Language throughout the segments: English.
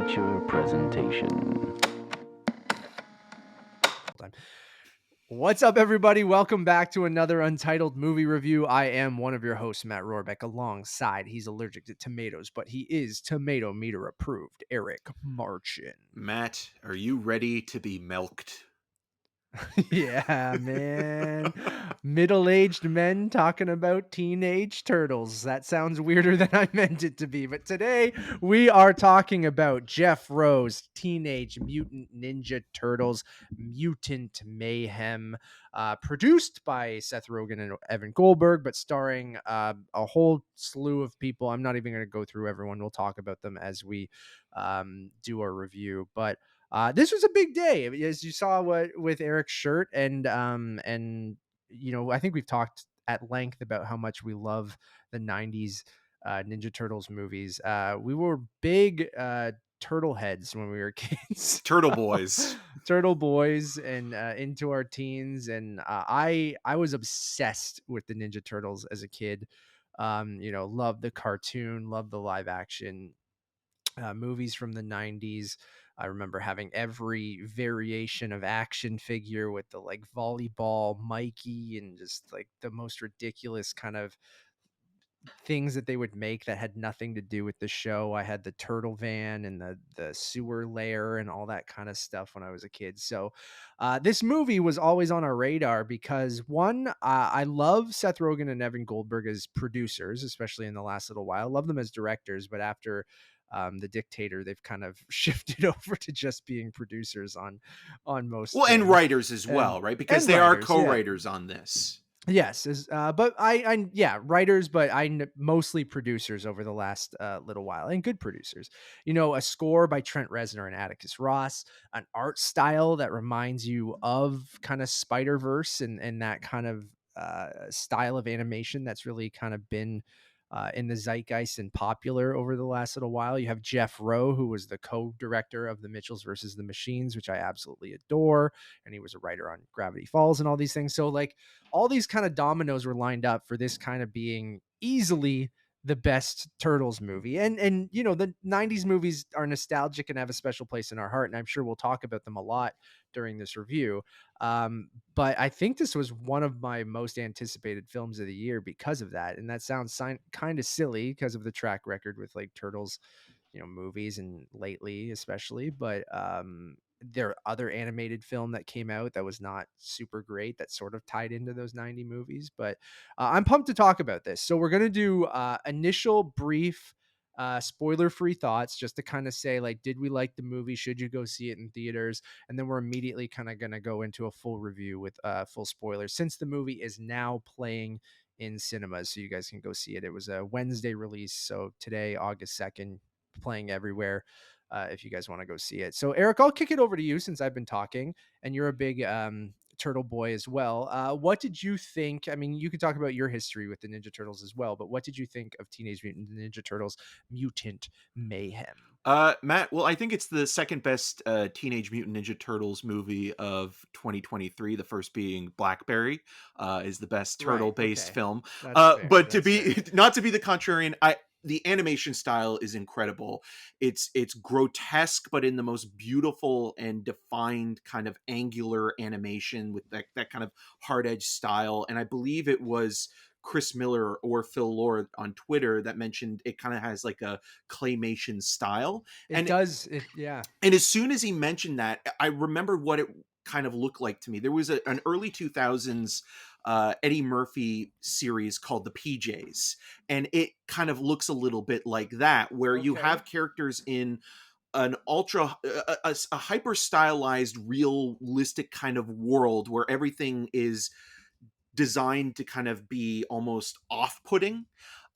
feature presentation. What's up, everybody? Welcome back to another Untitled Movie Review. I am one of your hosts, Matt Rohrbeck. Alongside, he's allergic to tomatoes, but he is tomato meter approved, Eric Marchin. Matt, are you ready to be milked? Yeah, man. Middle-aged men talking about teenage turtles. That sounds weirder than I meant it to be. But today we are talking about Jeff Rowe's Teenage Mutant Ninja Turtles, Mutant Mayhem, produced by Seth Rogen and Evan Goldberg, but starring a whole slew of people. I'm not even going to go through everyone. We'll talk about them as we do our review. But this was a big day, as you saw with Eric's shirt, and you know, I think we've talked at length about how much we love the '90s Ninja Turtles movies. We were big turtle heads when we were kids. Turtle boys. Turtle boys, and into our teens, and I was obsessed with the Ninja Turtles as a kid. You know, loved the cartoon, loved the live action movies from the 90s. I remember having every variation of action figure with the like volleyball Mikey and just like the most ridiculous kind of things that they would make that had nothing to do with the show. I had the turtle van and the sewer lair and all that kind of stuff when I was a kid. So this movie was always on our radar because one, I love Seth Rogen and Evan Goldberg as producers, especially in the last little while. Love them as directors, but after the Dictator, they've kind of shifted over to just being producers on most Well, things. and writers as well, right? Because they are co-writers on this. Yes, but I writers, but mostly producers over the last little while, and good producers. You know, a score by Trent Reznor and Atticus Ross, an art style that reminds you of kind of Spider-Verse and that kind of style of animation that's really kind of been in the zeitgeist and popular over the last little while. You have Jeff Rowe, who was the co-director of The Mitchells versus the Machines, which I absolutely adore, and he was a writer on Gravity Falls and all these things. So like all these kind of dominoes were lined up for this kind of being easily the best Turtles movie. And you know, the 90s movies are nostalgic and have a special place in our heart, and I'm sure we'll talk about them a lot during this review. But I think this was one of my most anticipated films of the year because of that. And that sounds kind of silly because of the track record with like Turtles, you know, movies and lately especially, but there other animated film that came out that was not super great that sort of tied into those 90 movies. But I'm pumped to talk about this. So we're going to do initial brief spoiler free thoughts just to kind of say, like, did we like the movie? Should you go see it in theaters? And then we're immediately kind of going to go into a full review with full spoilers, since the movie is now playing in cinemas, so you guys can go see it. It was a Wednesday release, so today, August 2nd, playing everywhere if you guys want to go see it. So Eric, I'll kick it over to you since I've been talking, and you're a big Turtle boy as well. What did you think? I mean, you could talk about your history with the Ninja Turtles as well, but what did you think of Teenage Mutant Ninja Turtles Mutant Mayhem? Matt, well, I think it's the second best Teenage Mutant Ninja Turtles movie of 2023. The first being Blackberry is the best turtle-based film. But to be not to be the contrarian, the animation style is incredible. It's grotesque, but in the most beautiful and defined kind of angular animation with that kind of hard edge style. And I believe it was Chris Miller or Phil Lord on Twitter that mentioned it kind of has like a claymation style. And as soon as he mentioned that, I remembered what it kind of looked like to me. There was an early 2000s Eddie Murphy series called The PJs, and it kind of looks a little bit like that, where you have characters in an a hyper stylized, realistic kind of world where everything is designed to kind of be almost off-putting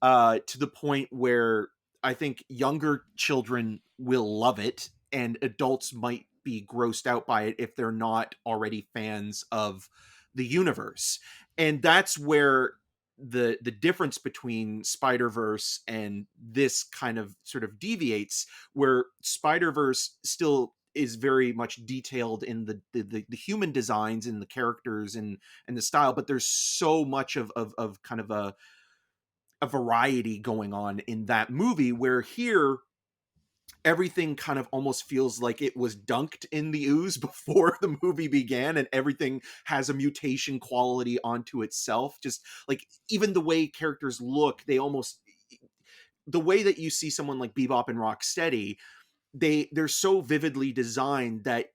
to the point where I think younger children will love it and adults might be grossed out by it if they're not already fans of the universe. And that's where the difference between Spider-Verse and this kind of sort of deviates, where Spider-Verse still is very much detailed in the human designs and the characters and the style, but there's so much of kind of a variety going on in that movie, where here everything kind of almost feels like it was dunked in the ooze before the movie began, and everything has a mutation quality onto itself. Just like even the way characters look, they almost, the way that you see someone like Bebop and Rocksteady, they're so vividly designed that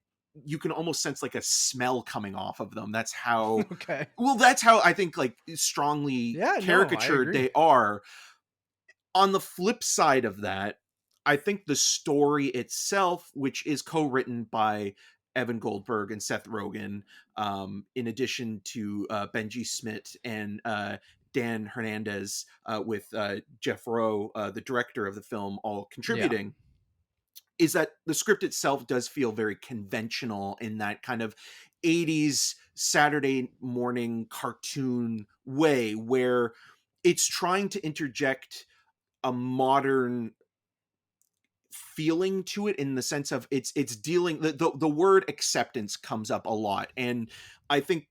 you can almost sense like a smell coming off of them. That's how Okay. well, that's how I think like strongly Yeah, no, I caricatured agree. they are. On the flip side of that, I think the story itself, which is co-written by Evan Goldberg and Seth Rogen, in addition to Benji Smith and Dan Hernandez, with Jeff Rowe, the director of the film, all Yeah. contributing, is that the script itself does feel very conventional in that kind of 80s Saturday morning cartoon way, where it's trying to interject a modern feeling to it, in the sense of it's dealing, the word acceptance comes up a lot. And I think,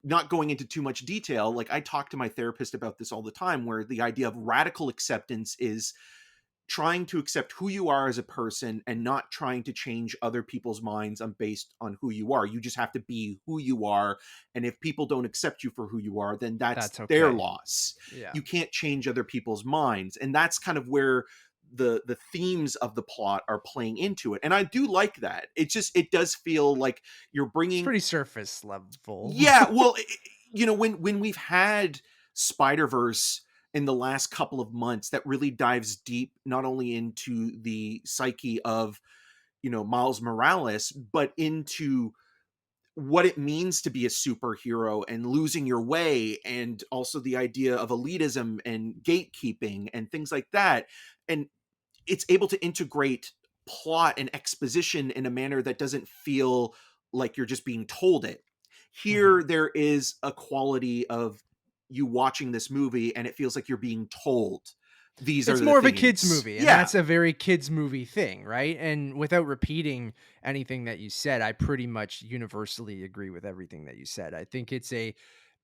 not going into too much detail, like I talk to my therapist about this all the time, where the idea of radical acceptance is trying to accept who you are as a person and not trying to change other people's minds based on who you are. You just have to be who you are. And if people don't accept you for who you are, then that's their okay. loss. Yeah. You can't change other people's minds. And that's kind of where the themes of the plot are playing into it. And I do like that. It does feel like you're It's bringing, pretty surface level. yeah, well, when we've had Spider-Verse in the last couple of months that really dives deep, not only into the psyche of, Miles Morales, but into what it means to be a superhero and losing your way, and also the idea of elitism and gatekeeping and things like that. And it's able to integrate plot and exposition in a manner that doesn't feel like you're just being told it. Here, there is a quality of you watching this movie, and it feels like you're being told these are It's the more of a things. kids movie, and Yeah. that's a very kids movie thing, right? And without repeating anything that you said, I pretty much universally agree with everything that you said. I think it's a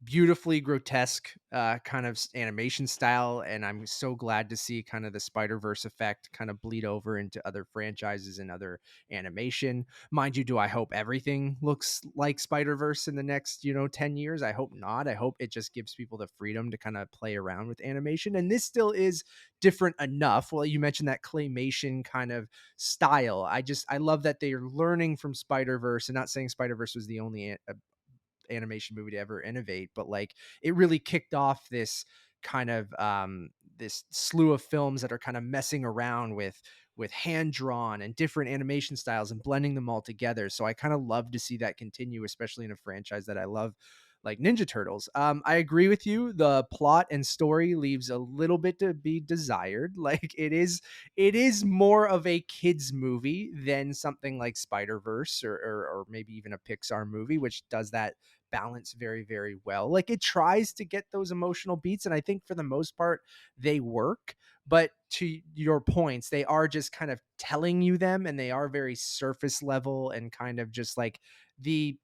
beautifully grotesque kind of animation style, and I'm so glad to see kind of the Spider-Verse effect kind of bleed over into other franchises and other animation. Mind you, do I hope everything looks like Spider-Verse in the next 10 years? I hope not. I hope it just gives people the freedom to kind of play around with animation, and this still is different enough. Well, you mentioned that claymation kind of style. I love that they are learning from Spider-Verse, and not saying Spider-Verse was the only animation movie to ever innovate, but like it really kicked off this kind of this slew of films that are kind of messing around with hand drawn and different animation styles and blending them all together. So I kind of love to see that continue, especially in a franchise that I love like Ninja Turtles. I agree with you. The plot and story leaves a little bit to be desired. Like it is more of a kids movie than something like Spider-Verse or maybe even a Pixar movie, which does that balance very, very well. Like it tries to get those emotional beats, and I think for the most part they work. But to your points, they are just kind of telling you them, and they are very surface level and kind of just like the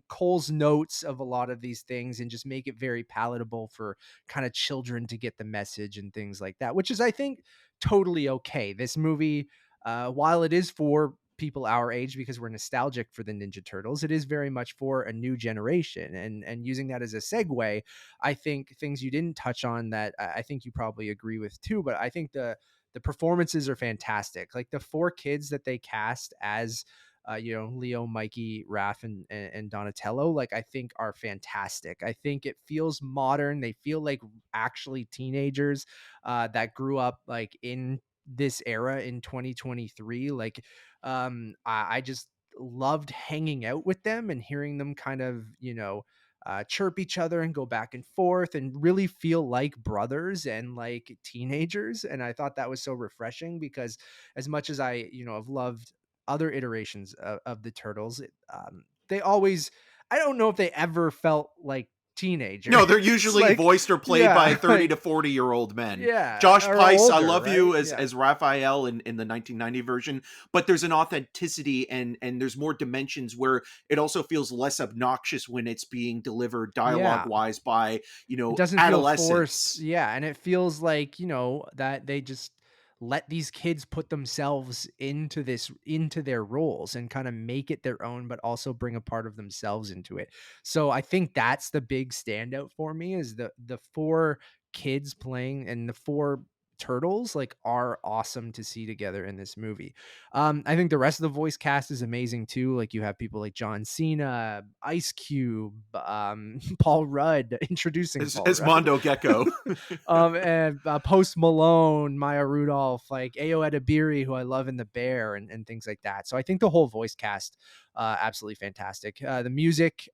Cole's notes of a lot of these things, and just make it very palatable for kind of children to get the message and things like that, which is, I think, totally okay. This movie, while it is for people our age because we're nostalgic for the Ninja Turtles, it is very much for a new generation. And using that as a segue, I think things you didn't touch on that I think you probably agree with too, but I think the performances are fantastic. Like the four kids that they cast as Leo, Mikey, Raph, and Donatello, like I think are fantastic. I think it feels modern. They feel like actually teenagers that grew up like in this era in 2023. Like I just loved hanging out with them and hearing them kind of chirp each other and go back and forth and really feel like brothers and like teenagers. And I thought that was so refreshing, because as much as I have loved other iterations of the Turtles, they always, I don't know if they ever felt like teenagers. No, they're usually like, voiced or played by 30 to 40-year-old men. Yeah, Josh or Pais, I older, love right? you as Raphael in the 1990 version, but there's an authenticity and there's more dimensions where it also feels less obnoxious when it's being delivered dialogue-wise by, it doesn't feel adolescents. forced. Yeah, and it feels like, that they just let these kids put themselves into their roles and kind of make it their own, but also bring a part of themselves into it. So I think that's the big standout for me, is the 4 kids playing, and the 4 turtles like are awesome to see together in this movie. I think the rest of the voice cast is amazing too. Like, you have people like John Cena, Ice Cube, Paul Rudd, introducing Paul As Rudd, Mondo Gecko. and Post Malone, Maya Rudolph, like Ayo Edebiri, who I love in The Bear, and things like that. So I think the whole voice cast, absolutely fantastic. The music,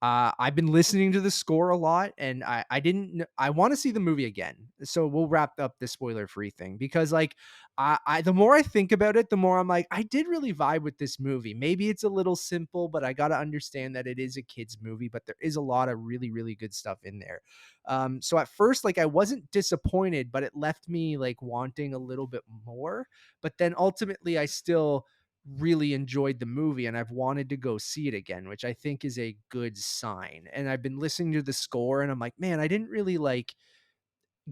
I've been listening to the score a lot, and I want to see the movie again. So we'll wrap up the spoiler free thing, because like the more I think about it, the more I'm like, I did really vibe with this movie. Maybe it's a little simple, but I got to understand that it is a kid's movie, but there is a lot of really, really good stuff in there. So at first, like, I wasn't disappointed, but it left me like wanting a little bit more. But then ultimately I still really enjoyed the movie, and I've wanted to go see it again, which I think is a good sign. And I've been listening to the score, and I'm like, man, I didn't really like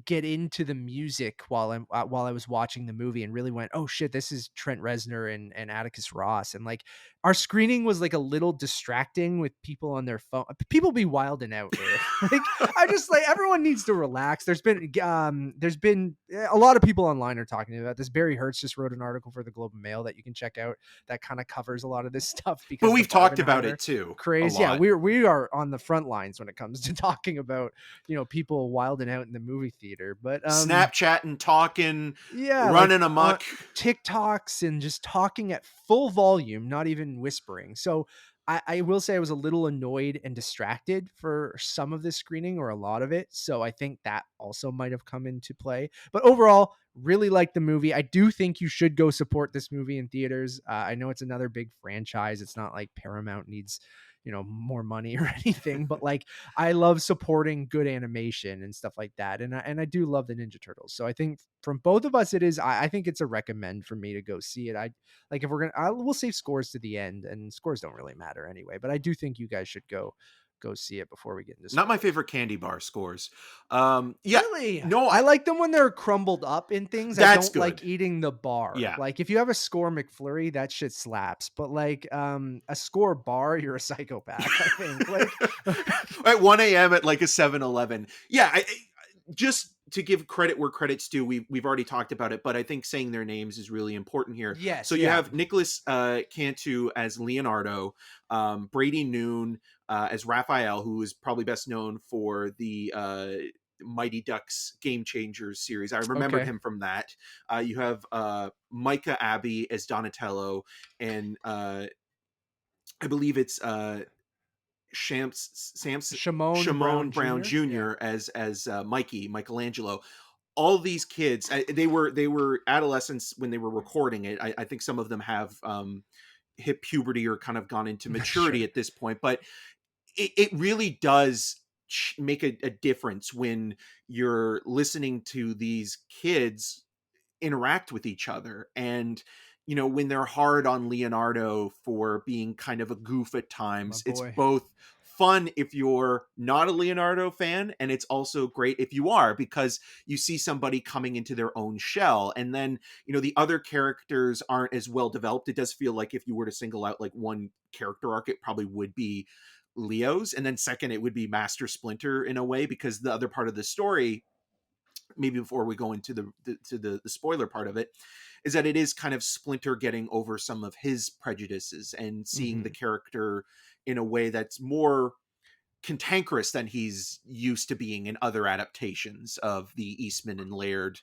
get into the music while I was watching the movie, and really went, oh shit, this is Trent Reznor and Atticus Ross. And like, our screening was like a little distracting with people on their phone. People be wilding out here. Like, I just, like, everyone needs to relax. There's been a lot of people online are talking about this. Barry Hertz just wrote an article for the Globe and Mail that you can check out that kind of covers a lot of this stuff, because But we've talked about it too. craze. Yeah, we are on the front lines when it comes to talking about, people wilding out in the movie theater. But Snapchatting, talking, yeah, running amok, TikToks, and just talking at full volume, not even whispering. So I will say I was a little annoyed and distracted for some of this screening, or a lot of it. So I think that also might have come into play. But overall, really like the movie. I do think you should go support this movie in theaters. I know it's another big franchise. It's not like Paramount needs, more money or anything, but like, I love supporting good animation and stuff like that. And I do love the Ninja Turtles. So I think from both of us, I think it's a recommend for me to go see it. Like, if we'll save scores to the end, and scores don't really matter anyway, but I do think you guys should go see it before we get into not my spoilers. favorite candy bar scores. Yeah, Really? no, I like them when they're crumbled up in things. I that's don't good. like eating the bar. Yeah. Like, if you have a score McFlurry, that shit slaps. But like, a score bar, you're a psychopath, I think. Like, At 1 a.m. at like a 7-Eleven. Yeah, just to give credit where credit's due, we've already talked about it, but I think saying their names is really important here. yes. So you Yeah. have Nicolas Cantu as Leonardo, Brady Noon as Raphael, who is probably best known for the Mighty Ducks Game Changers series. I remembered Okay. him from that. You have Micah Abbey as Donatello, and I believe it's Shamon Shimon Brown Jr. Jr. as Michelangelo. All these kids, they were adolescents when they were recording it. I think some of them have hit puberty or kind of gone into maturity Sure. at this point, but it really does make a difference when you're listening to these kids interact with each other. And when they're hard on Leonardo for being kind of a goof at My times, it's boy. both fun if you're not a Leonardo fan, and it's also great if you are, because you see somebody coming into their own shell. And then the other characters aren't as well developed. It does feel like if you were to single out like one character arc, it probably would be Leo's, and then second it would be Master Splinter, in a way, because the other part of the story, maybe before we go into the spoiler part of it, is that it is kind of Splinter getting over some of his prejudices and seeing the character in a way that's more cantankerous than he's used to being in other adaptations of the Eastman and Laird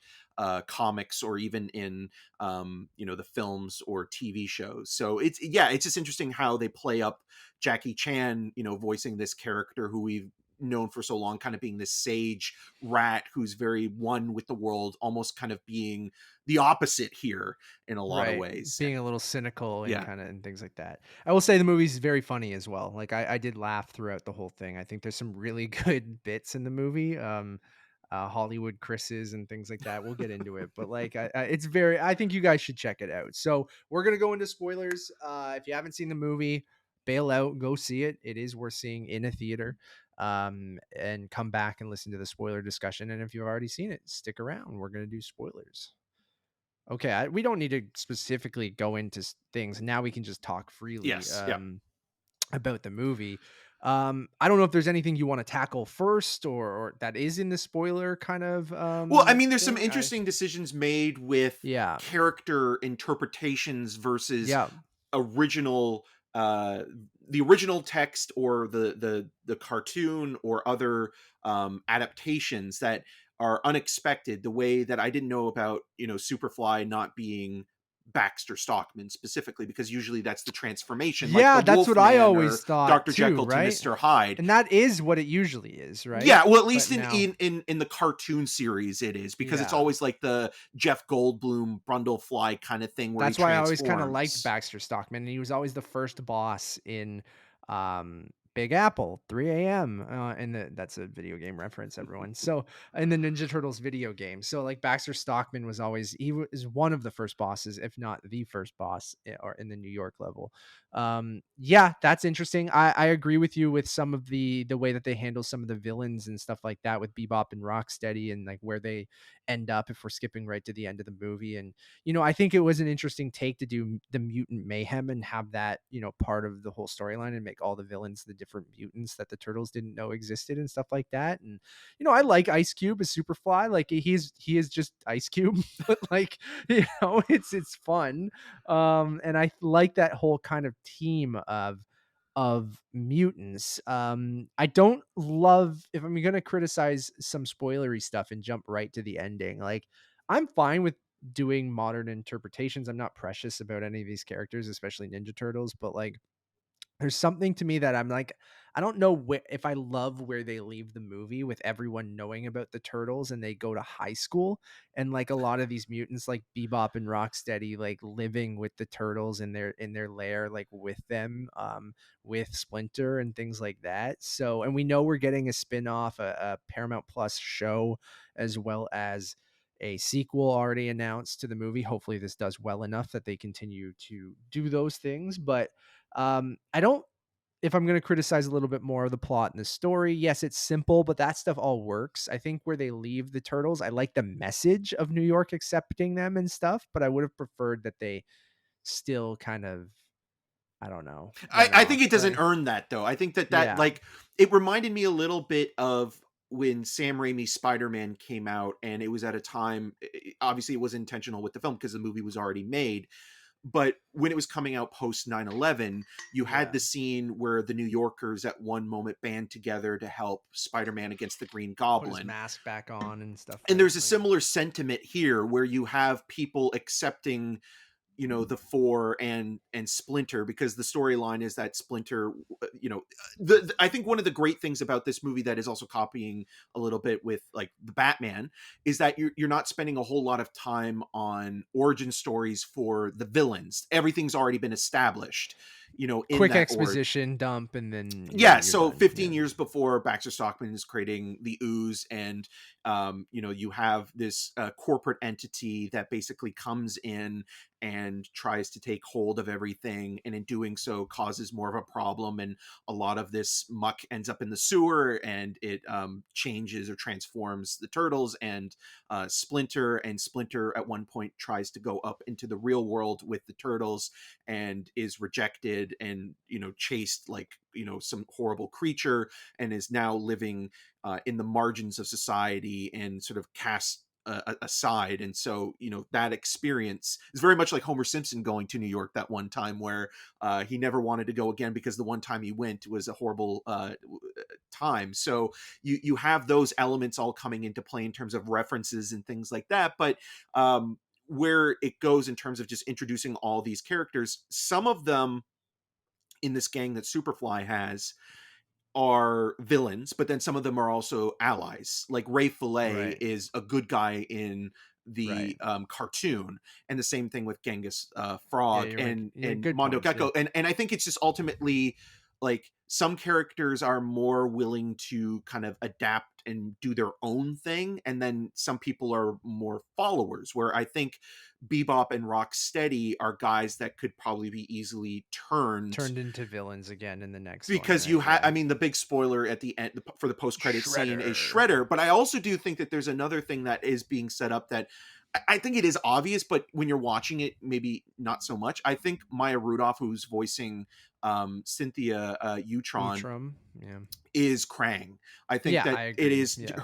comics, or even in the films or TV shows. So it's just interesting how they play up Jackie Chan, voicing this character who we've known for so long, kind of being this sage rat who's very one with the world, almost kind of being the opposite here in a lot of ways. Being a little cynical and Yeah. kind of and things like that. I will say the movie's very funny as well. Like, I did laugh throughout the whole thing. I think there's some really good bits in the movie. Hollywood Chris's and things like that. We'll get into it, but like, I think you guys should check it out. So we're going to go into spoilers. If you haven't seen the movie, bail out, go see it. It is worth seeing in a theater. And come back and listen to the spoiler discussion. And if you've already seen it, stick around. We're going to do spoilers. Okay, we don't need to specifically go into things. Now we can just talk freely Yes, yeah. about the movie. I don't know if there's anything you want to tackle first, or that is in the spoiler kind of Well, I mean, there's some thing. interesting decisions made with Yeah, character interpretations versus yeah, original uh the original text or the cartoon or other adaptations that are unexpected, the way that I didn't know about, Superfly not being Baxter Stockman specifically, because usually that's the transformation, like the yeah. That's what I Wolfman always or thought Dr. too, Jekyll to right? Mr. Hyde. And that is what it usually is, right? Yeah, well, at But least in now, in the cartoon series it is, because it's yeah. always like the Jeff Goldblum Brundlefly kind of thing where he That's why I always kind of liked transforms. Baxter Stockman. And he was always the first boss in Big Apple, 3 a.m. And that's a video game reference, everyone. So in the Ninja Turtles video game, so like Baxter Stockman was always is one of the first bosses, if not the first boss, or in the New York level. Yeah, that's interesting. I agree with you with some of the way that they handle some of the villains and stuff like that with Bebop and Rocksteady, and like where they end up if we're skipping right to the end of the movie. And I think it was an interesting take to do the Mutant Mayhem and have that, part of the whole storyline, and make all the villains the different mutants that the turtles didn't know existed and stuff like that. And I like Ice Cube as Superfly. Like he is just Ice Cube, but like, it's fun. And I like that whole kind of team of mutants. I don't love, if I'm gonna criticize some spoilery stuff and jump right to the ending, like I'm fine with doing modern interpretations. I'm not precious about any of these characters, especially Ninja Turtles, but like there's something to me that I'm like, I don't know if I love where they leave the movie with everyone knowing about the turtles and they go to high school, and like a lot of these mutants like Bebop and Rocksteady like living with the turtles in their lair, like with them, with Splinter and things like that. So, and we know we're getting a spin-off, a Paramount Plus show, as well as a sequel already announced to the movie. Hopefully this does well enough that they continue to do those things. But I don't, if I'm going to criticize a little bit more of the plot and the story, yes, it's simple, but that stuff all works. I think where they leave the turtles, I like the message of New York accepting them and stuff, but I would have preferred that they still kind of, I don't know, went I think off. it But doesn't earn that, though. I think that yeah, like it reminded me a little bit of when Sam Raimi's Spider-Man came out, and it was at a time, obviously it was intentional with the film because the movie was already made, but when it was coming out post 9/11, you had yeah, the scene where the New Yorkers at one moment band together to help Spider-Man against the Green put his Goblin. mask back on and stuff, And right? there's a Like, similar sentiment here where you have people accepting, the Four and Splinter, because the storyline is that Splinter, I think one of the great things about this movie that is also copying a little bit with like the Batman is that you're not spending a whole lot of time on origin stories for the villains. Everything's already been established, in quick that origin. exposition dump, and then Yeah, you're so done. 15 Yeah. years before, Baxter Stockman is creating the Ooze, and you have this corporate entity that basically comes in and tries to take hold of everything, and in doing so causes more of a problem, and a lot of this muck ends up in the sewer, and it changes or transforms the turtles and Splinter. And Splinter at one point tries to go up into the real world with the turtles and is rejected and chased like some horrible creature, and is now living in the margins of society and sort of cast aside. And so that experience is very much like Homer Simpson going to New York that one time, where he never wanted to go again because the one time he went was a horrible time. So you have those elements all coming into play in terms of references and things like that. But where it goes in terms of just introducing all these characters, some of them in this gang that Superfly has are villains, but then some of them are also allies. Like Ray Fillet Right, is a good guy in right. the cartoon, and the same thing with Genghis Yeah, Frog you're right. and Yeah, good Mondo points. Yeah. Gecko. And I think it's just ultimately like some characters are more willing to kind of adapt and do their own thing, and then some people are more followers, where I think Bebop and Rocksteady are guys that could probably be easily turned, Turned into villains again in the next one, because right? you have, I Yeah. mean, the big spoiler at the end for the post-credit scene is Shredder. Shredder. But I also do think that there's another thing that is being set up that I think it is obvious, but when you're watching it, maybe not so much. I think Maya Rudolph, who's voicing Cynthia Utron, Utrum. Yeah. is Krang. I think Yeah, that I it agree. is Yeah.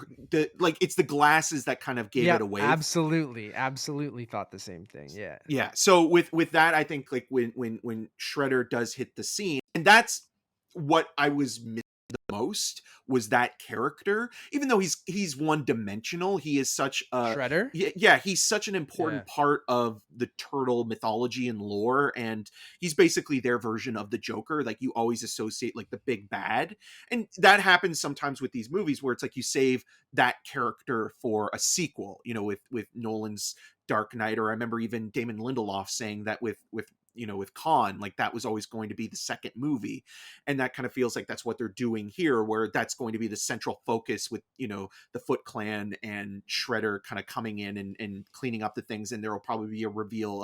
it's the glasses that kind of gave it Yep. away. Absolutely. Absolutely thought the same thing. Yeah. Yeah. So with that, I think like when Shredder does hit the scene, and that's what I was missing the most, was that character. Even though he's one dimensional, he is such a Shredder. yeah, he's such an Yeah. important part of the turtle mythology and lore, and he's basically their version of the Joker. Like, you always associate like the big bad, and that happens sometimes with these movies where it's like you save that character for a sequel. You know, with Nolan's Dark Knight, or I remember even Damon Lindelof saying that with with Khan, like that was always going to be the second movie, and that kind of feels like that's what they're doing here, where that's going to be the central focus with the Foot Clan and Shredder kind of coming in and cleaning up the things, and there will probably be a reveal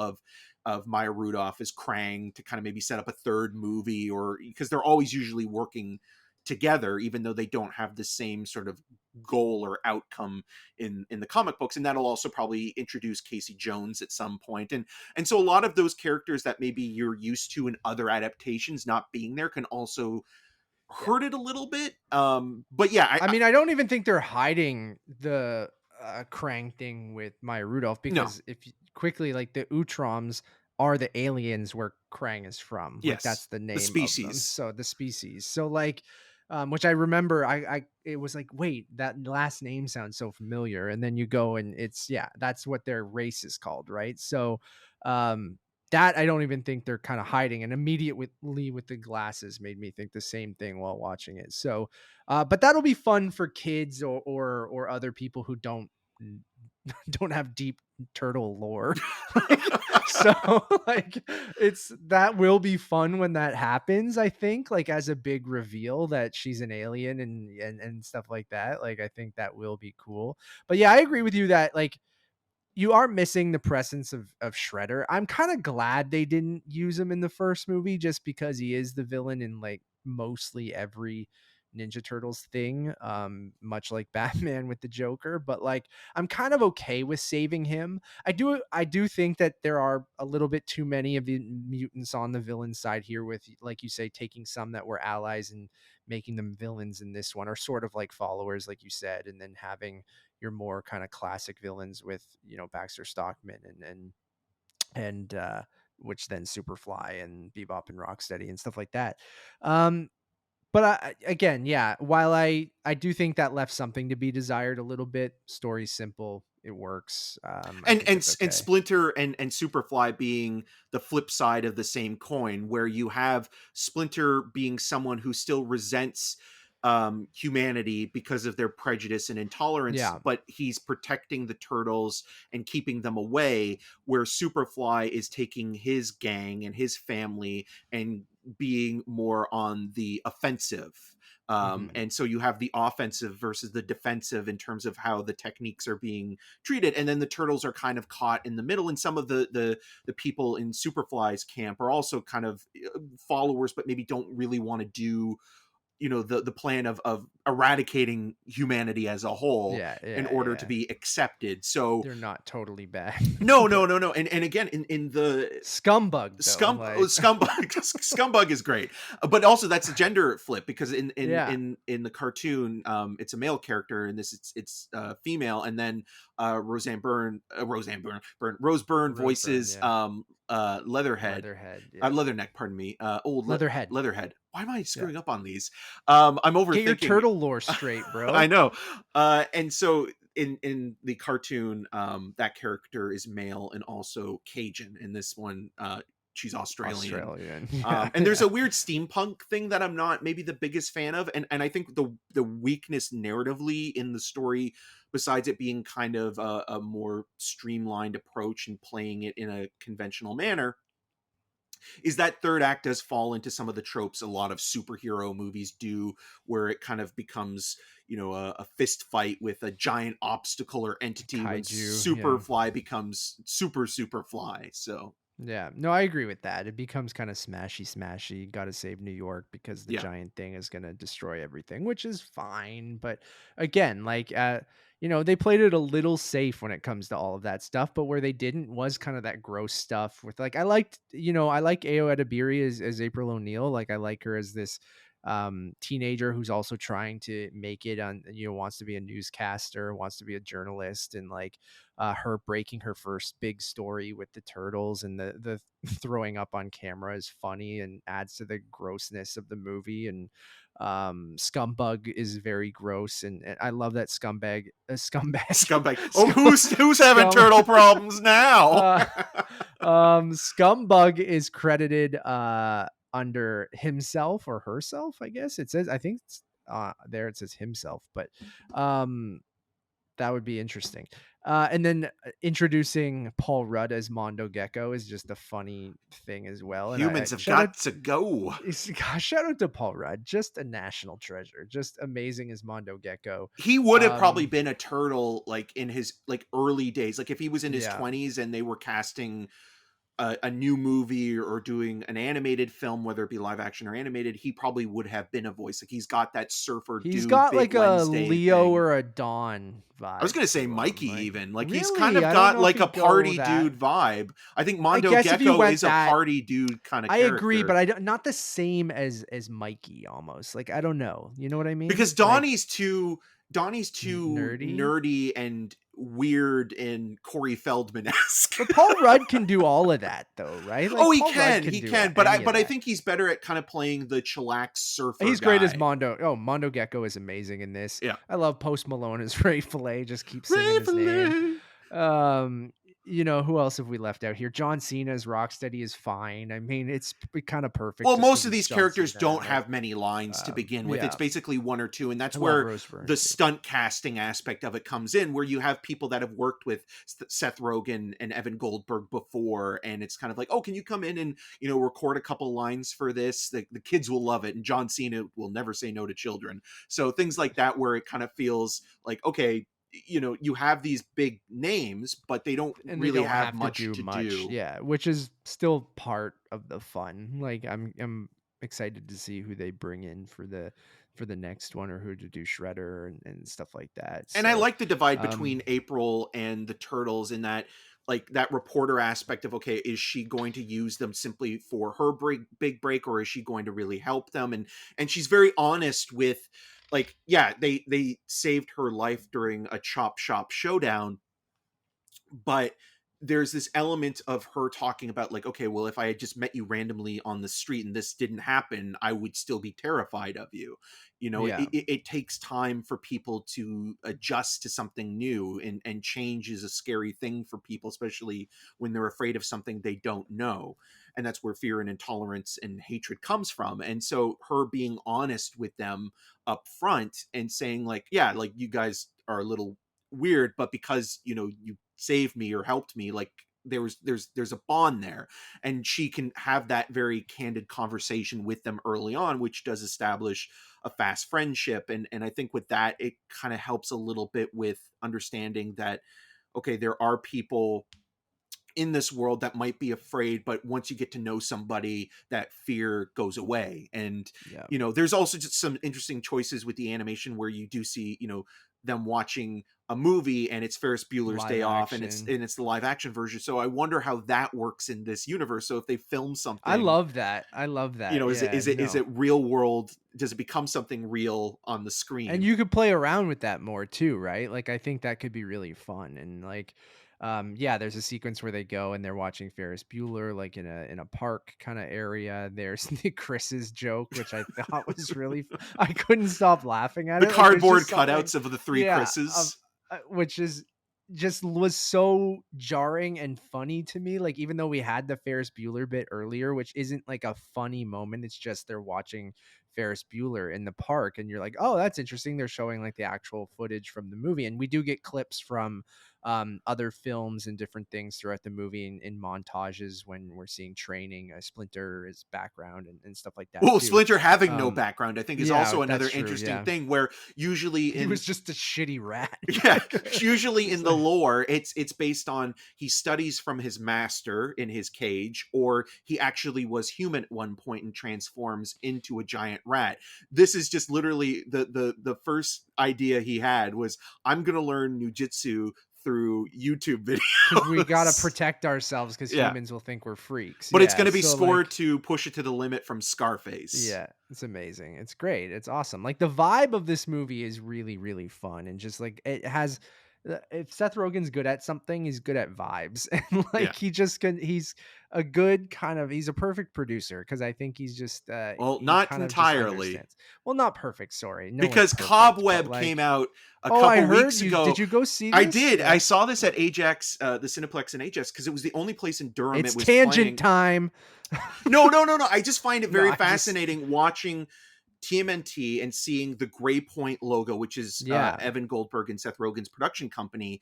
of Maya Rudolph as Krang to kind of maybe set up a third movie, or because they're always usually working together, even though they don't have the same sort of goal or outcome in the comic books. And that'll also probably introduce Casey Jones at some point, and so a lot of those characters that maybe you're used to in other adaptations not being there can also Yeah. hurt it a little bit. But yeah, I mean, I don't even think they're hiding the Krang thing with Maya Rudolph, no, because if you, quickly, like the Utroms are the aliens where Krang is from. Like, that's yes, the the name of them. species. So the species. So like, which I remember, it was like, wait, that last name sounds so familiar, and then you go and it's, yeah, that's what their race is called, right? So, um, that I don't even think they're kind of hiding, and immediately with the glasses made me think the same thing while watching it. So, but that'll be fun for kids or other people who don't have deep turtle lore. Like, so like, it's that will be fun when that happens, I think, like as a big reveal that she's an alien and stuff like that. Like, I think that will be cool. But yeah, I agree with you that like you are missing the presence of Shredder. I'm kind of glad they didn't use him in the first movie, just because he is the villain in like mostly every Ninja Turtles thing, much like Batman with the Joker. But like, I'm kind of okay with saving him. I do think that there are a little bit too many of the mutants on the villain side here, with, like you say, taking some that were allies and making them villains in this one, or sort of like followers, like you said, and then having your more kind of classic villains with, Baxter Stockman and which then Superfly and Bebop and Rocksteady and stuff like that. Um, but again, yeah, while I do think that left something to be desired a little bit. Story's simple, it works. I and think and it's and okay. Splinter and Superfly being the flip side of the same coin, where you have Splinter being someone who still resents humanity because of their prejudice and intolerance, Yeah. but he's protecting the turtles and keeping them away, where Superfly is taking his gang and his family and being more on the offensive. Hmm. And so you have the offensive versus the defensive in terms of how the techniques are being treated, and then the turtles are kind of caught in the middle, and some of the people in Superfly's camp are also kind of followers, but maybe don't really want to do the plan of eradicating humanity as a whole Yeah, in yeah, order to yeah. be accepted. So They're not totally bad. no, no, But no, no. And again, in the scumbug though, like, scumbug is great, but also that's a gender flip, because in in yeah, in in the cartoon, it's a male character, and this it's female, and then Rose Byrne Rose Byrne, voices yeah. Leatherhead, Leatherhead, yeah. Leatherneck, pardon me, Leatherhead. Leatherhead. Why am I Yeah. screwing up on these? I'm Get your overthinking. turtle lore straight, I bro. know. And so in the cartoon, that character is male and also Cajun. In this one, she's Australian. Australian. Yeah, And there's yeah. a weird steampunk thing that I'm not maybe the biggest fan of, and I think the weakness narratively in the story, besides it being kind of a more streamlined approach and playing it in a conventional manner, is that third act does fall into some of the tropes a lot of superhero movies do, where it kind of becomes a fist fight with a giant obstacle or entity, when Kaiju, yeah. Superfly becomes Superfly. So Yeah. No, I agree with that. It becomes kind of smashy. Gotta save New York because the yeah, giant thing is gonna destroy everything, which is fine. But again, like, they played it a little safe when it comes to all of that stuff, but where they didn't was kind of that gross stuff with like, I liked, I like Ao Edebiri as April O'Neil. Like I like her as this teenager who's also trying to make it on, wants to be a newscaster, wants to be a journalist, and like her breaking her first big story with the turtles, and the throwing up on camera is funny and adds to the grossness of the movie. And Scumbug is very gross, and I love that Scumbag. Oh, who's having turtle problems now? Scumbug is credited under himself or herself, I guess it says. I think it's, there it says himself, but that would be interesting. And then introducing Paul Rudd as Mondo Gecko is just a funny thing as well. And Humans have got to go. Shout out to Paul Rudd, just a national treasure, just amazing as Mondo Gecko. He would have probably been a turtle like in his like early days, like if he was in his 20s and they were casting a new movie or doing an animated film, whether it be live action or animated, he probably would have been a voice. Like he's got that surfer dude. He's got like a Wednesday Leo thing. or a Dawn vibe. I was gonna say Mikey, even like really? He's kind of got like a party dude vibe. I think Mondo Gecko is a party dude kind of. I agree, but not the same as Mikey almost. Like I don't know, you know what I mean? Because Donnie's too nerdy and weird and Corey Feldman-esque. But Paul Rudd can do all of that though, right? Like, he can. But I think he's better at kind of playing the chillax surfer. He's great as Mondo. Oh, Mondo Gecko is amazing in this. Yeah. I love Post Malone as Ray Fillet. Just keep singing his name. Who else have we left out here? John Cena's Rocksteady is fine. I mean, it's kind of perfect. Well, most of these characters don't have many lines to begin with. Yeah. It's basically one or two, and that's where the stunt casting aspect of it comes in, where you have people that have worked with Seth Rogen and Evan Goldberg before, and it's kind of like, oh, can you come in and record a couple lines for this? The kids will love it, and John Cena will never say no to children. So things like that, where it kind of feels like, okay, you have these big names, but they don't really have much to do. Yeah, which is still part of the fun. Like I'm excited to see who they bring in for the next one, or who to do Shredder and stuff like that. And I like the divide between April and the turtles in that, like, that reporter aspect of, okay, is she going to use them simply for her big break, or is she going to really help them? And she's very honest with, like, yeah, they saved her life during a chop shop showdown, but there's this element of her talking about, like, okay, well, if I had just met you randomly on the street and this didn't happen, I would still be terrified of you. It takes time for people to adjust to something new, and change is a scary thing for people, especially when they're afraid of something they don't know. And that's where fear and intolerance and hatred comes from. And so her being honest with them up front and saying, like, yeah, like, you guys are a little weird, but because you saved me or helped me, like, there's a bond there, and she can have that very candid conversation with them early on, which does establish a fast friendship. And I think with that, it kind of helps a little bit with understanding that, okay, there are people in this world that might be afraid, but once you get to know somebody, that fear goes away. And there's also just some interesting choices with the animation, where you do see them watching a movie, and it's Ferris Bueller's Day Off, and it's the live action version. So I wonder how that works in this universe. So if they film something, I love that. Is it real world? Does it become something real on the screen? And you could play around with that more too, right? Like, I think that could be really fun. And like, there's a sequence where they go and they're watching Ferris Bueller, like in a park kind of area. There's the Chris's joke, which I thought was really I couldn't stop laughing at the it. The cardboard cutouts of the three Chris's, which is just was so jarring and funny to me. Like, even though we had the Ferris Bueller bit earlier, which isn't like a funny moment, it's just they're watching Ferris Bueller in the park, and you're like, oh, that's interesting. They're showing like the actual footage from the movie, and we do get clips from other films and different things throughout the movie in montages when we're seeing training, Splinter is background and stuff like that Well, too. Splinter having no background, I think, is Yeah, also another that's true, interesting yeah. thing where usually He was just a shitty rat. yeah, usually in the lore, it's based on he studies from his master in his cage, or he actually was human at one point and transforms into a giant rat. This is just literally the first idea he had was, I'm gonna learn nujitsu through YouTube videos. Because we gotta protect ourselves because Yeah. humans will think we're freaks. But it's Yeah, going to be so, scored like, to Push It to the Limit from Scarface. yeah, it's amazing. It's great. It's awesome. Like the vibe of this movie is really, really fun, and just like it has. If Seth Rogen's good at something, he's good at vibes, and like Yeah. he just can. He's a good kind of. He's a perfect producer because I think he's just. Well, He not kind of just entirely. understands. Well, not perfect. Sorry, no one's Because perfect, Cobweb but, like, came out a oh, I couple heard weeks you. ago. Did you go see I this? did. Yeah. I saw this at Ajax, the Cineplex in Ajax, because it was the only place in Durham It's it was tangent playing. time. No. I just find it No, very I just- fascinating watching TMNT and seeing the Gray Point logo, which is Yeah. Evan Goldberg and Seth Rogen's production company,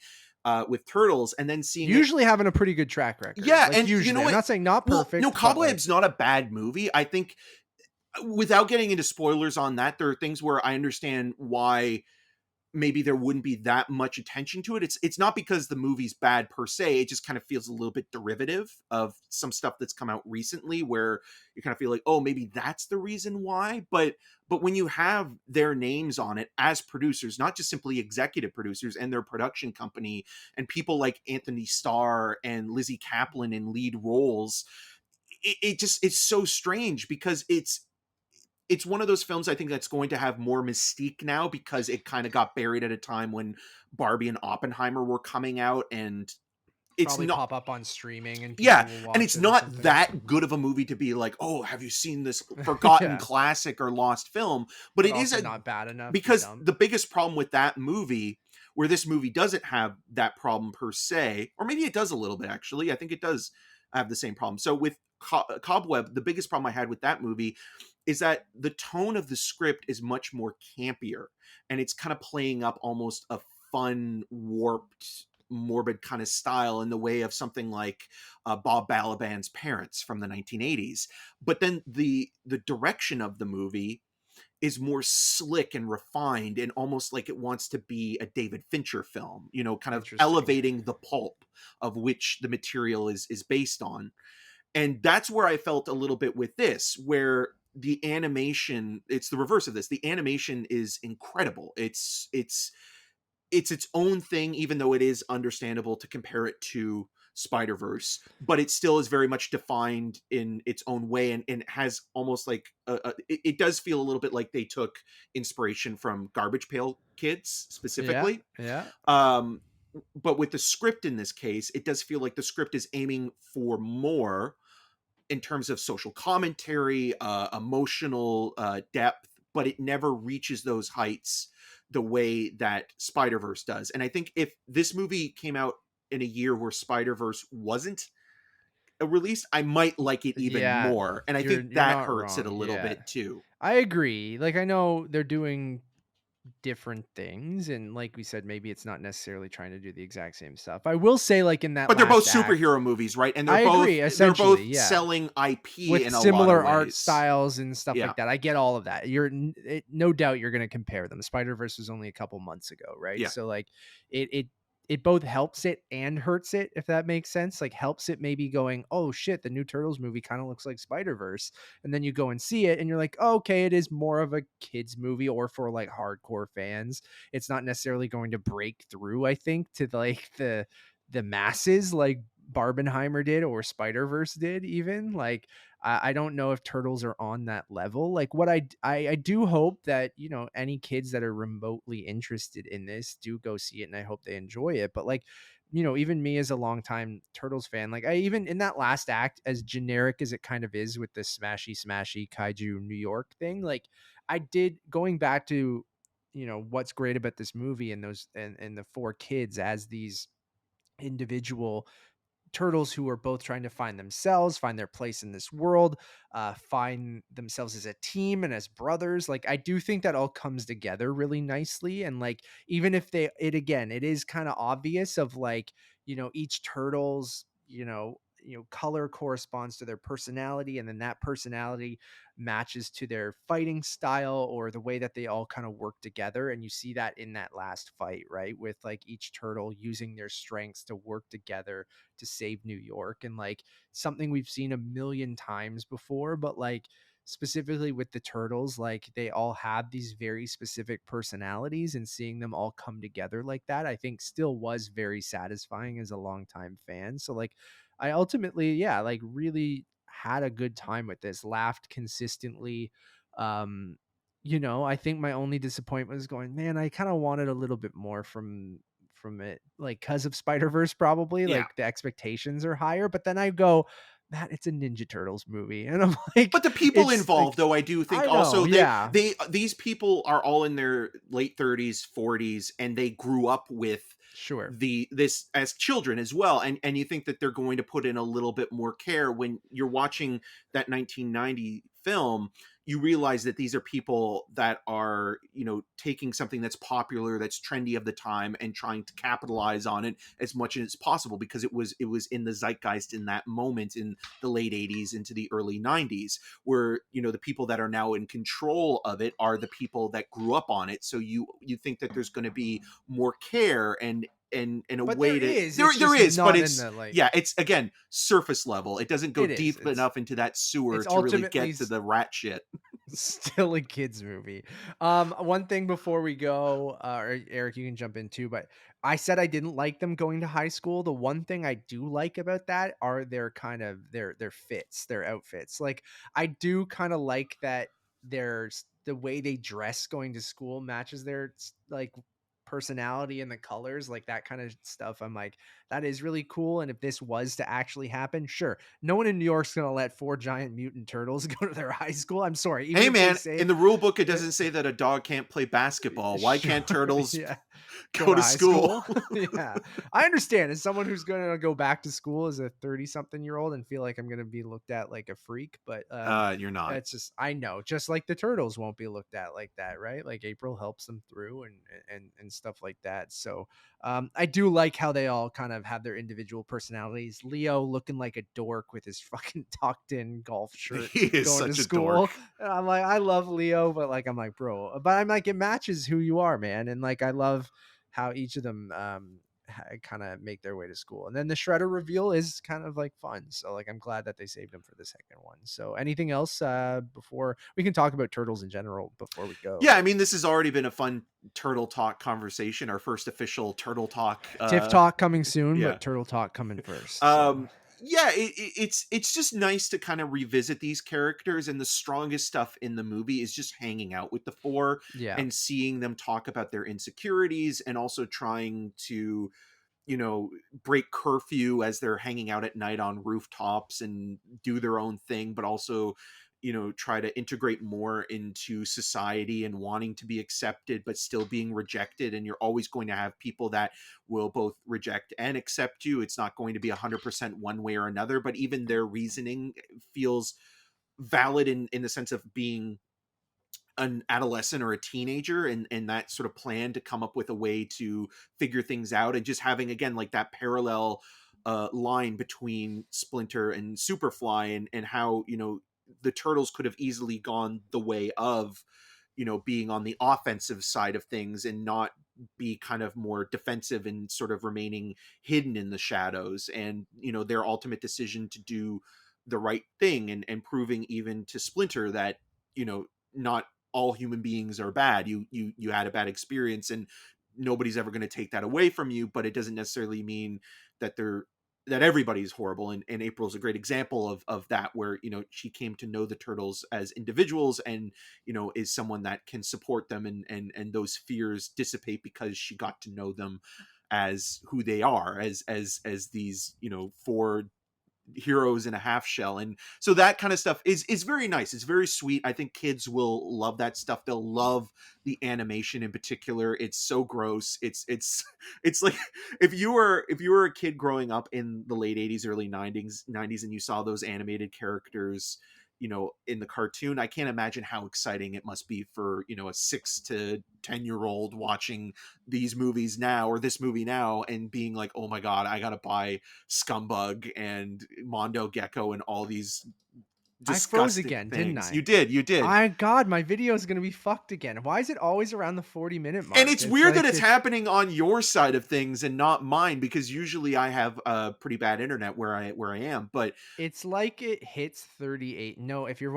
with Turtles, and then seeing Usually having a pretty good track record. Yeah, Like, and you usually. know I'm what? not saying not Well, perfect. no, but, like, Cobweb's not a bad movie. I think, without getting into spoilers on that, there are things where I understand why maybe there wouldn't be that much attention to it. It's not because the movie's bad per se. It just kind of feels a little bit derivative of some stuff that's come out recently, where you kind of feel like, oh, maybe that's the reason why. But when you have their names on it as producers, not just simply executive producers, and their production company, and people like Anthony Starr and Lizzie Kaplan in lead roles, it's so strange, because it's one of those films I think that's going to have more mystique now, because it kind of got buried at a time when Barbie and Oppenheimer were coming out, and it's probably not pop up on streaming and people yeah, will watch and it's it or not something. that good of a movie to be like, oh, have you seen this forgotten Yeah. classic or lost film? But it is also not bad enough. because the biggest problem with that movie, where this movie doesn't have that problem per se, or maybe it does a little bit actually. I think it does have the same problem. So with Cobweb, the biggest problem I had with that movie is that the tone of the script is much more campier, and it's kind of playing up almost a fun, warped, morbid kind of style in the way of something like Bob Balaban's Parents from the 1980s. But then the direction of the movie is more slick and refined, and almost like it wants to be a David Fincher film, kind of Interesting. elevating the pulp of which the material is based on. And that's where I felt a little bit with this, where the animation, it's the reverse of this. The animation is incredible. It's its own thing, even though it is understandable to compare it to Spider-Verse, but it still is very much defined in its own way, and has almost like it does feel a little bit like they took inspiration from Garbage Pail Kids specifically. Yeah. But with the script in this case, it does feel like the script is aiming for more in terms of social commentary, emotional depth, but it never reaches those heights the way that Spider-Verse does. And I think if this movie came out in a year where Spider-Verse wasn't a release, I might like it even more. And I think that hurts it a little bit too. I agree. Like, I know they're doing different things, and like we said, maybe it's not necessarily trying to do the exact same stuff. I will say, like, in that, but they're both last act, superhero movies, right? And I agree, they're essentially, both yeah. selling IP with in a similar lot of art ways. styles and stuff Yeah. like that. I get all of that. No doubt you're going to compare them. Spider-Verse was only a couple months ago, right? Yeah. So like it both helps it and hurts it, if that makes sense. Like, helps it maybe going, oh shit, the new Turtles movie kind of looks like Spider-Verse, and then you go and see it and you're like, oh, okay, it is more of a kids movie, or for like hardcore fans. It's not necessarily going to break through, I think, to like the masses like Barbenheimer did or Spider-Verse did. Even like, I don't know if Turtles are on that level. Like, what I do hope that, any kids that are remotely interested in this do go see it, and I hope they enjoy it. But like, even me as a longtime Turtles fan, like, I even in that last act, as generic as it kind of is with the smashy kaiju New York thing, like, I did, going back to, what's great about this movie and those and the four kids as these individual turtles who are both trying to find themselves, find their place in this world, find themselves as a team and as brothers. Like, I do think that all comes together really nicely. And like, even if it is kind of obvious of like, each turtle's, color corresponds to their personality, and then that personality matches to their fighting style or the way that they all kind of work together. And you see that in that last fight, right? With like each turtle using their strengths to work together to save New York. And like, something we've seen a million times before, but like, specifically with the turtles, like they all have these very specific personalities, and seeing them all come together like that, I think still was very satisfying as a longtime fan. So like, I ultimately, yeah, like really had a good time with this, laughed consistently. Um, I think my only disappointment was going, man, I kind of wanted a little bit more from it, like, because of Spider-Verse, probably Yeah. like the expectations are higher. But then I go, Matt, it's a Ninja Turtles movie. And I'm like, But the people it's like, involved, though, I do think I know, also yeah, these people are all in their late 30s, 40s, and they grew up with sure. this as children as well. And you think that they're going to put in a little bit more care when you're watching that 1990 film. You realize that these are people that are, taking something that's popular, that's trendy of the time, and trying to capitalize on it as much as possible, because it was in the zeitgeist in that moment in the late 80s into the early 90s, where, the people that are now in control of it are the people that grew up on it. So you think that there's going to be more care and a But way there to is, it's there just is, but not in it's, the like, yeah, it's again surface level. It doesn't go it is. deep enough into that sewer It's to really ultimately get to the rat shit. still a kids movie. One thing before we go, or Eric, you can jump in too, but I said I didn't like them going to high school. The one thing I do like about that are their kind of their fits, their outfits. Like, I do kind of like that the way they dress going to school matches their like personality and the colors, like that kind of stuff. I'm like, that is really cool. And if this was to actually happen, sure, no one in New York's gonna let 4 giant mutant turtles go to their high school. I'm sorry. Even Hey if they man, say in the rule book it that, doesn't say that a dog can't play basketball. Why sure, can't turtles yeah, go go to to high school? school. Yeah, I understand. As someone who's gonna go back to school as a 30-something-year-old and feel like I'm gonna be looked at like a freak, but You're not. it's just, I know, just like the turtles won't be looked at like that, right? Like April helps them through and stuff like that. So I do like how they all kind of have their individual personalities. Leo looking like a dork with his fucking tucked in golf shirt He is going to such a school. dork. And I'm like, I love Leo, but like, I'm like, bro, but I'm like, it matches who you are, man. And like, I love how each of them kind of make their way to school. And then the Shredder reveal is kind of like fun. So like, I'm glad that they saved him for the second one. So anything else before we can talk about turtles in general before we go? Yeah, I mean, this has already been a fun turtle talk conversation, our first official turtle talk. Tiff talk coming soon, Yeah. but turtle talk coming first. So Yeah, it's just nice to kind of revisit these characters, and the strongest stuff in the movie is just hanging out with the four yeah, and seeing them talk about their insecurities, and also trying to, break curfew as they're hanging out at night on rooftops and do their own thing, but also, try to integrate more into society and wanting to be accepted but still being rejected. And you're always going to have people that will both reject and accept you. It's not going to be 100% one way or another, but even their reasoning feels valid in the sense of being an adolescent or a teenager, and that sort of plan to come up with a way to figure things out, and just having again like that parallel line between Splinter and Superfly, and how, the turtles could have easily gone the way of, being on the offensive side of things and not be kind of more defensive and sort of remaining hidden in the shadows, and, their ultimate decision to do the right thing, and proving even to Splinter that, not all human beings are bad. You had a bad experience, and nobody's ever going to take that away from you, but it doesn't necessarily mean that everybody's horrible. And April's a great example of that, where, she came to know the turtles as individuals, and, is someone that can support them, and those fears dissipate because she got to know them as who they are, as these, four heroes in a half shell. And so that kind of stuff is very nice. It's very sweet. I think kids will love that stuff. They'll love the animation in particular. It's so gross. It's like if you were a kid growing up in the late 80s, early 90s and you saw those animated characters, you know, in the cartoon, I can't imagine how exciting it must be for, you know, a 6 to 10-year-old watching these movies now, or this movie now, and being like, oh my God, I gotta buy Scumbug and Mondo Gecko and all these I froze disgusting again, things. didn't I? You did. My God, my video is going to be fucked again. Why is it always around the 40-minute mark? And it's weird that it's happening on your side of things and not mine, because usually I have pretty bad internet where I am. But it's like it hits 38. No, if you're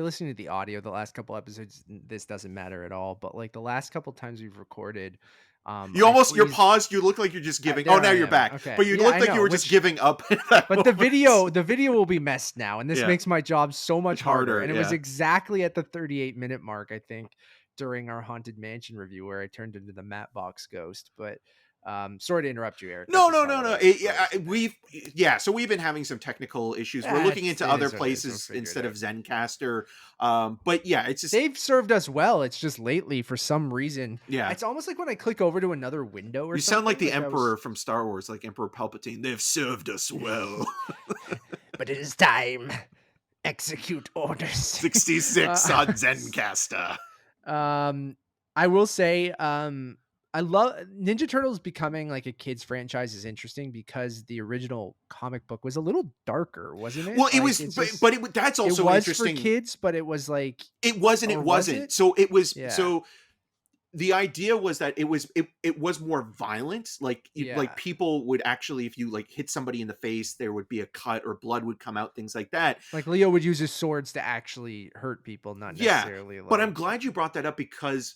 listening to the audio, the last couple episodes, this doesn't matter at all. But like the last couple times we've recorded, you're paused. You look like you're just giving. Oh, now you're back. Okay. But you look like you were just giving up. But the video will be messed now, and this makes my job so much harder. And it was exactly at the 38-minute mark, I think, during our Haunted Mansion review, where I turned into the Matchbox ghost. But sorry to interrupt you, Eric. No. So we've been having some technical issues. We're looking into other places instead of Zencaster. But yeah, it's just, they've served us well. It's just lately, for some reason, it's almost like when I click over to another window or you sound like the Emperor from Star Wars, like Emperor Palpatine. They've served us well. But it is time. Execute orders. 66 on Zencaster. I will say, I love Ninja Turtles becoming like a kids franchise is interesting, because the original comic book was a little darker, wasn't it? Well, it like, was, but that's also it was interesting for kids, but it was like it wasn't. It wasn't. Was it? So it was. Yeah. So the idea was that it was more violent. Like like people would actually, if you like hit somebody in the face, there would be a cut or blood would come out, things like that. Like Leo would use his swords to actually hurt people, not necessarily. But I'm glad you brought that up, because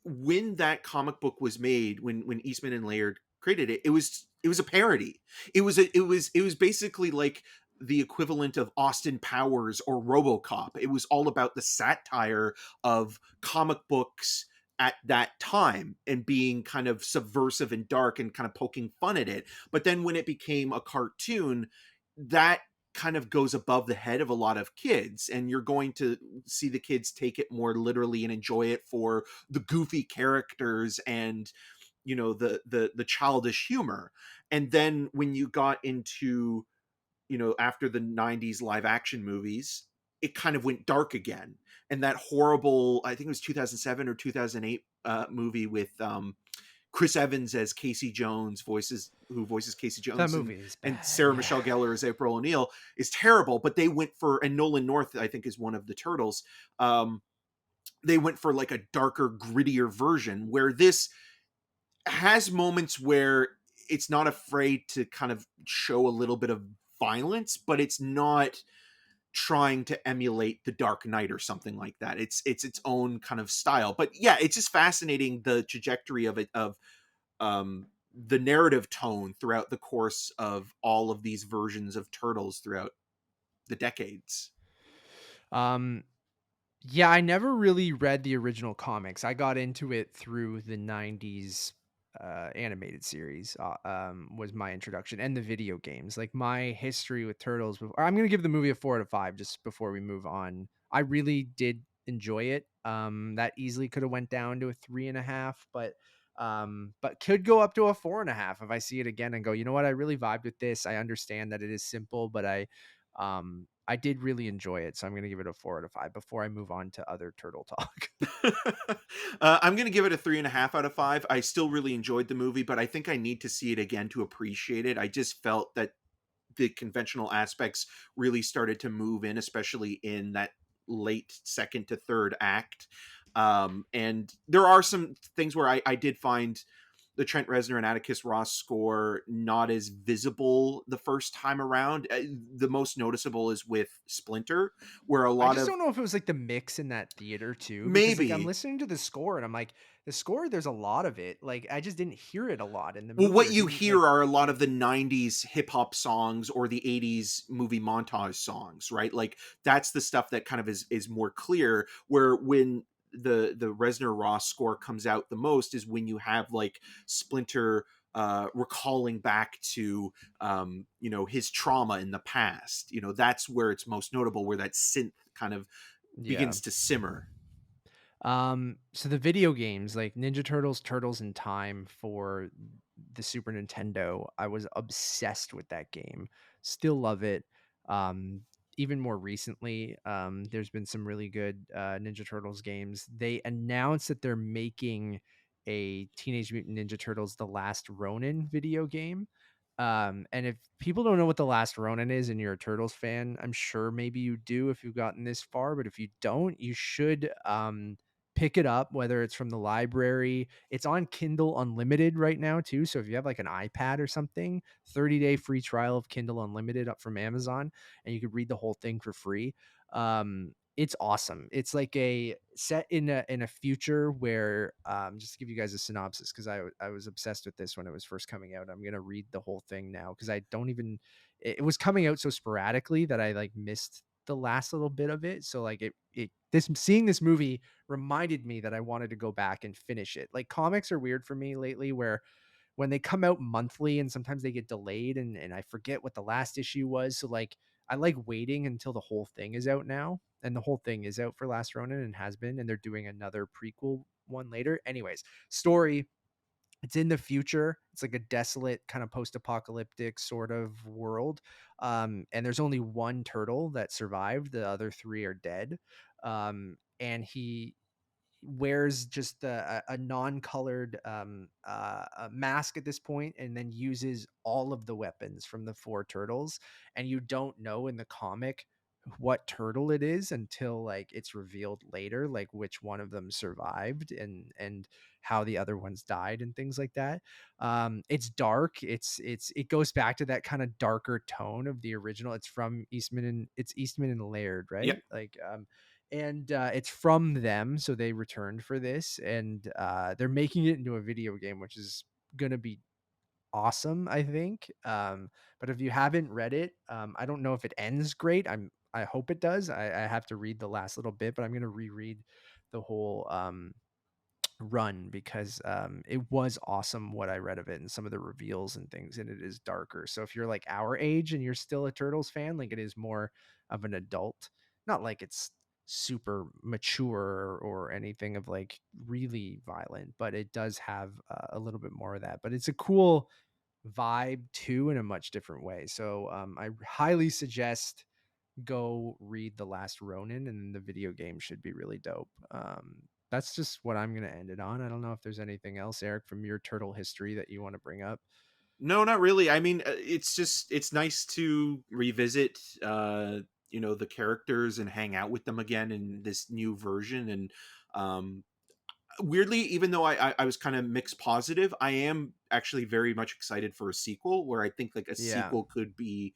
when that comic book was made, when Eastman and Laird created it, it was a parody. It was basically like the equivalent of Austin Powers or RoboCop. It was all about the satire of comic books at that time and being kind of subversive and dark and kind of poking fun at it. But then when it became a cartoon, that kind of goes above the head of a lot of kids, and you're going to see the kids take it more literally and enjoy it for the goofy characters and, you know, the childish humor. And then when you got into, you know, after the 90s live action movies, it kind of went dark again. And that horrible, I think it was 2007 or 2008 movie with Chris Evans as Casey Jones, who voices Casey Jones. That movie is bad. And Sarah Michelle Gellar as April O'Neil is terrible, but they went for, and Nolan North, I think, is one of the Turtles. They went for like a darker, grittier version, where this has moments where it's not afraid to kind of show a little bit of violence, but it's not trying to emulate the Dark Knight or something like that. It's its own kind of style. But yeah, it's just fascinating, the trajectory of it, of the narrative tone throughout the course of all of these versions of Turtles throughout the decades. Yeah, I never really read the original comics. I got into it through the 90s animated series was my introduction, and the video games. Like, my history with Turtles, I'm going to give the movie a 4 out of 5 just before we move on. I really did enjoy it. That easily could have went down to a 3.5, but could go up to a 4.5 if I see it again and go, you know what, I really vibed with this. I understand that it is simple, but I did really enjoy it, so I'm going to give it a 4 out of 5 before I move on to other turtle talk. I'm going to give it a 3.5 out of 5. I still really enjoyed the movie, but I think I need to see it again to appreciate it. I just felt that the conventional aspects really started to move in, especially in that late second to third act. And there are some things where I did find the Trent Reznor and Atticus Ross score not as visible the first time around. The most noticeable is with Splinter, where I don't know if it was like the mix in that theater too. Maybe. Like, I'm listening to the score and I'm like, the score, there's a lot of it. Like, I just didn't hear it a lot in the movie. Well, what you hear are a lot of the 90s hip hop songs or the 80s movie montage songs, right? Like, that's the stuff that kind of is more clear, where when the Reznor Ross score comes out the most is when you have like Splinter recalling back to his trauma in the past. That's where it's most notable, where that synth kind of Yeah. begins to simmer. So the video games like Ninja Turtles, Turtles in Time for the Super Nintendo, I was obsessed with that game. Still love it. Um, Even more recently, there's been some really good Ninja Turtles games. They announced that they're making a Teenage Mutant Ninja Turtles: The Last Ronin video game. And if people don't know what The Last Ronin is and you're a Turtles fan, I'm sure maybe you do if you've gotten this far, but if you don't, you should pick it up, whether it's from the library. It's on Kindle Unlimited right now too. So if you have like an iPad or something, 30-day free trial of Kindle Unlimited up from Amazon, and you could read the whole thing for free. It's awesome. It's like a set in a future where just to give you guys a synopsis, because I was obsessed with this when it was first coming out. I'm gonna read the whole thing now because I don't even it was coming out so sporadically that I like missed the last little bit of it. So like seeing this movie reminded me that I wanted to go back and finish it. Like comics are weird for me lately where when they come out monthly and sometimes they get delayed and I forget what the last issue was. So like I like waiting until the whole thing is out now. And the whole thing is out for Last Ronin and has been, and they're doing another prequel one later. Anyways, story, it's in the future. It's like a desolate kind of post-apocalyptic sort of world. And there's only one turtle that survived. The other three are dead. And he wears just a non-colored a mask at this point, and then uses all of the weapons from the four turtles. And you don't know in the comic what turtle it is until like it's revealed later, like which one of them survived and how the other ones died and things like that. It's dark. It goes back to that kind of darker tone of the original. It's from Eastman and Laird, Yeah. right? And it's from them, so they returned for this, and they're making it into a video game, which is gonna be awesome, I think. But if you haven't read it, I don't know if it ends great. I hope it does. I have to read the last little bit, but I'm gonna reread the whole run because it was awesome what I read of it and some of the reveals and things, and it is darker. So if you're like our age and you're still a Turtles fan, like it is more of an adult, not like it's super mature or anything of like really violent, but it does have a little bit more of that. But it's a cool vibe too in a much different way. So I highly suggest go read The Last Ronin, and the video game should be really dope. That's just what I'm going to end it on. I don't know if there's anything else, Eric, from your turtle history that you want to bring up. No, not really. I mean, it's nice to revisit the characters and hang out with them again in this new version. And um weirdly, even though I was kind of mixed positive, I am actually very much excited for a sequel, where I think like a Yeah, sequel could be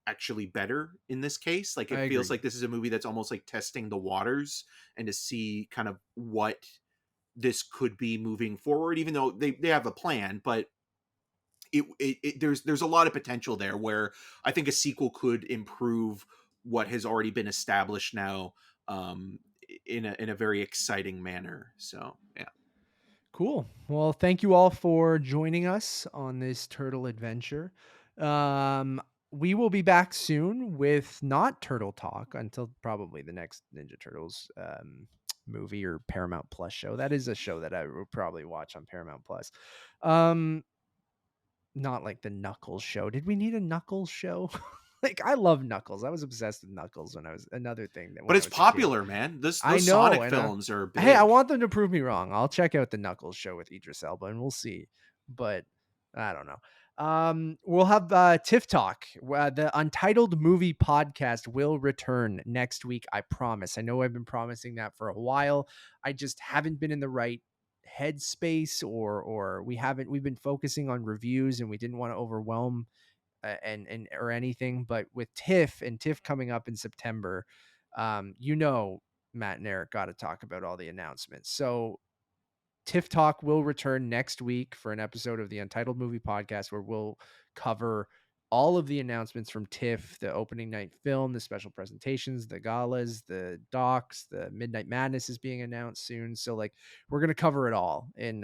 actually better in this case. Like I it feels agree. like this is a movie that's almost like testing the waters and to see kind of what this could be moving forward, even though they have a plan. But there's a lot of potential there, where I think a sequel could improve what has already been established now, in a very exciting manner. So yeah. Cool. Well, thank you all for joining us on this turtle adventure. Um, we will be back soon with not Turtle Talk until probably the next Ninja Turtles movie or Paramount Plus show. That is a show that I will probably watch on Paramount Plus. Um, Not like the Knuckles show. Did we need a Knuckles show? Like I love Knuckles. I was obsessed with Knuckles when I was another thing that But when I it's was a kid. popular, man. I Those know, Sonic and films are hey, I big. want them to prove me wrong. I'll check out the Knuckles show with Idris Elba, and we'll see. But I don't know. We'll have Tiff Talk. The Untitled Movie Podcast will return next week. I promise. I know I've been promising that for a while. I just haven't been in the right headspace, or we've been focusing on reviews, and we didn't want to overwhelm and or anything. But with Tiff coming up in September, Matt and Eric got to talk about all the announcements. So Tiff Talk will return next week for an episode of the Untitled Movie Podcast, where we'll cover all of the announcements from TIFF, the opening night film, the special presentations, the galas, the docs, the Midnight Madness is being announced soon. So like we're going to cover it all in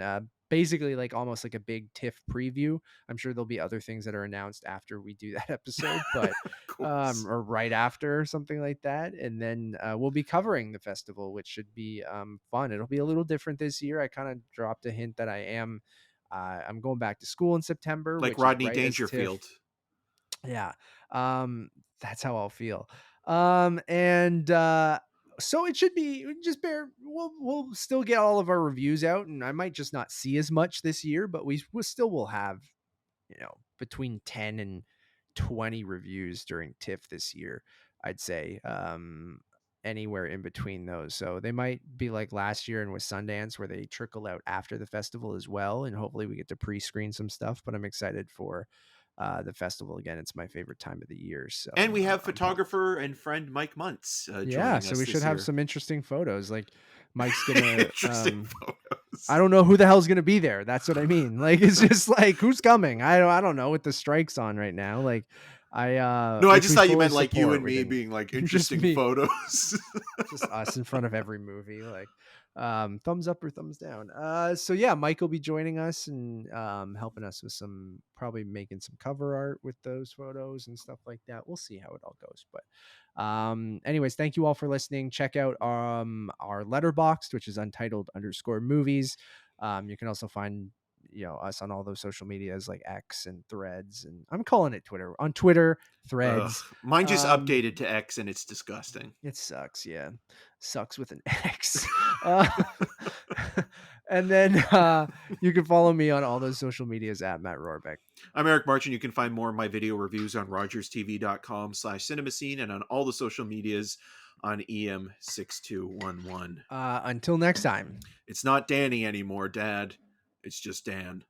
basically like almost like a big TIFF preview. I'm sure there'll be other things that are announced after we do that episode, but Of course. or right after or something like that. And then we'll be covering the festival, which should be fun. It'll be a little different this year. I kind of dropped a hint that I'm going back to school in September, Like which Rodney is right as TIFF. Dangerfield. Yeah. That's how I'll feel. And so it should be just we'll still get all of our reviews out, and I might just not see as much this year, but we still will have, between 10 and 20 reviews during TIFF this year, I'd say. Anywhere in between those. So they might be like last year and with Sundance, where they trickle out after the festival as well. And hopefully we get to pre-screen some stuff, but I'm excited for the festival again. It's my favorite time of the year. So, And we have photographer and friend Mike Muntz yeah, joining so us we this should have year. some interesting photos. Like Mike's gonna Interesting photos. I don't know who the hell's gonna be there. That's what I mean. Like, it's just like, who's coming? I don't know, with the strikes on right now. Like, No, I which just we thought you fully meant like you support. and We me didn't- being like just interesting me. photos. Just us in front of every movie, like thumbs up or thumbs down. So yeah, Mike will be joining us and helping us with probably making some cover art with those photos and stuff like that. We'll see how it all goes, but anyways, thank you all for listening. Check out our Letterboxd, which is Untitled_movies. You can also find us on all those social medias like X and Threads, and I'm calling it Twitter. On Twitter, Threads. Mine just updated to X and it's disgusting. It sucks. Yeah. Sucks with an X. And then you can follow me on all those social medias at Matt Rohrbeck. I'm Eric Marchin. You can find more of my video reviews on rogerstv.com/cinemascene and on all the social medias on EM6211. Until next time. It's not Danny anymore, Dad. It's just Dan.